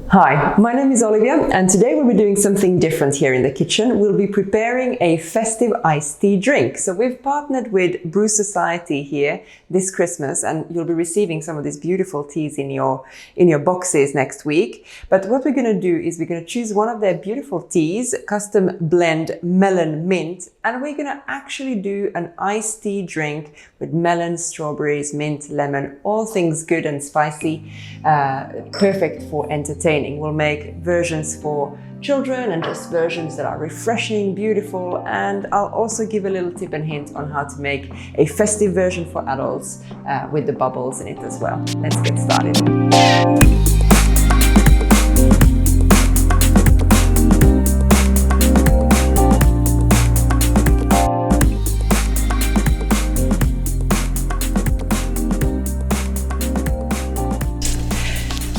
Hi, my name is Olivia and today we'll be doing something different here in the kitchen. We'll be preparing a festive iced tea drink. So we've partnered with Brew Society here this Christmas and you'll be receiving some of these beautiful teas in your boxes next week. But what we're going to do is we're going to choose one of their beautiful teas, custom blend melon mint, and we're going to actually do an iced tea drink with melon, strawberries, mint, lemon, all things good and spicy, perfect for entertaining. We'll make versions for children and just versions that are refreshing, beautiful, and I'll also give a little tip and hint on how to make a festive version for adults with the bubbles in it as well. Let's get started.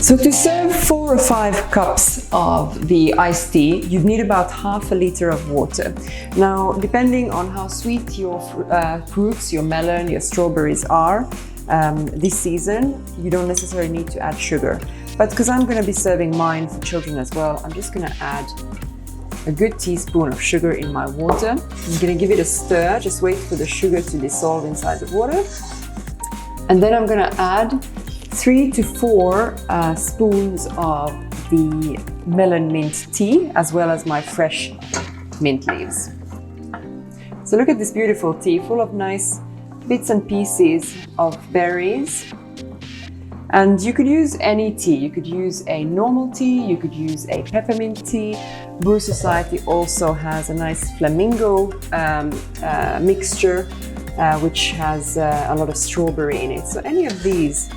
So to serve 4 or 5 cups of the iced tea, you'd need about half a liter of water. Now, depending on how sweet your fruits, your melon, your strawberries are this season, you don't necessarily need to add sugar. But because I'm going to be serving mine for children as well, I'm just going to add a good teaspoon of sugar in my water. I'm going to give it a stir, just wait for the sugar to dissolve inside the water. And then I'm going to add 3 to 4 spoons of the melon mint tea, as well as my fresh mint leaves. So look at this beautiful tea, full of nice bits and pieces of berries. And you could use any tea. You could use a normal tea, you could use a peppermint tea. Brew Society also has a nice flamingo mixture, which has a lot of strawberry in it. So any of these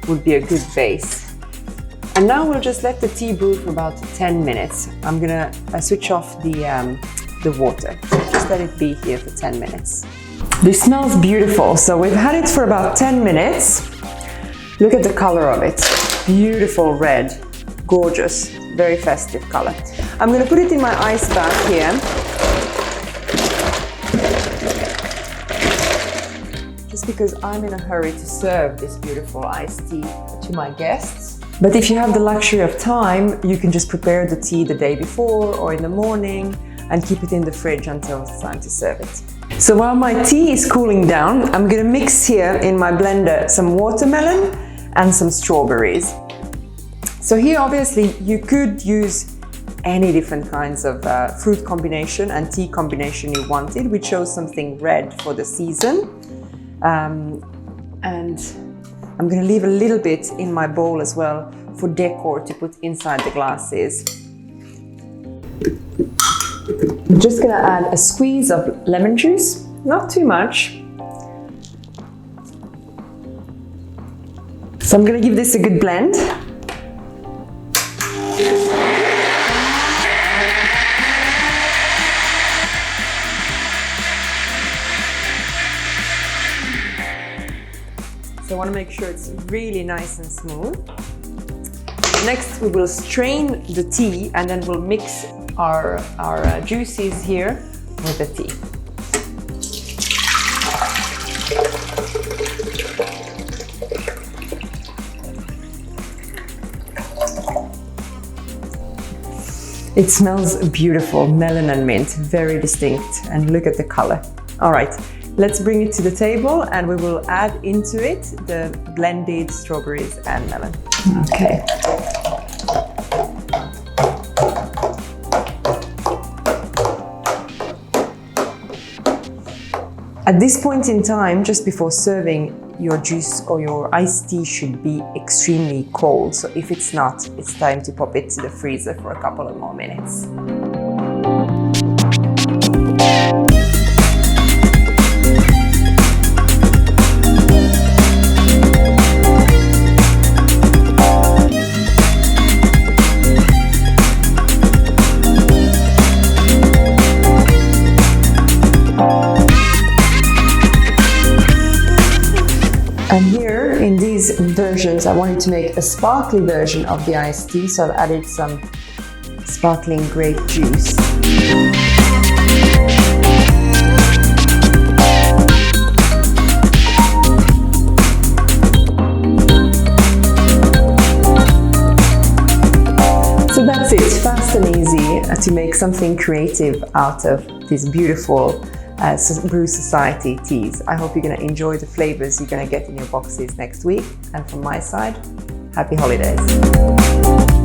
would be a good base. And now we'll just let the tea brew for about 10 minutes. I'm gonna switch off the water. Just let it be here for 10 minutes. This smells beautiful. So we've had it for about 10 minutes. Look at the color of it. Beautiful red, gorgeous, very festive color. I'm gonna put it in my ice bath here. Because I'm in a hurry to serve this beautiful iced tea to my guests. But if you have the luxury of time, you can just prepare the tea the day before or in the morning and keep it in the fridge until it's time to serve it. So while my tea is cooling down, I'm going to mix here in my blender some watermelon and some strawberries. So here obviously you could use any different kinds of fruit combination and tea combination you wanted. We chose something red for the season. And I'm going to leave a little bit in my bowl as well for decor to put inside the glasses. I'm just going to add a squeeze of lemon juice, not too much. So I'm going to give this a good blend. So I want to make sure it's really nice and smooth. Next, we will strain the tea and then we'll mix our juices here with the tea. It smells beautiful, melon and mint, very distinct, and look at the color. All right. Let's bring it to the table and we will add into it the blended strawberries and melon. Okay. At this point in time, just before serving, your juice or your iced tea should be extremely cold. So if it's not, it's time to pop it to the freezer for a couple of more minutes. And here in these versions, I wanted to make a sparkly version of the iced tea, so I've added some sparkling grape juice. that's it, fast and easy to make something creative out of these beautiful Brew Society teas. I hope you're going to enjoy the flavors you're going to get in your boxes next week. And from my side, happy holidays.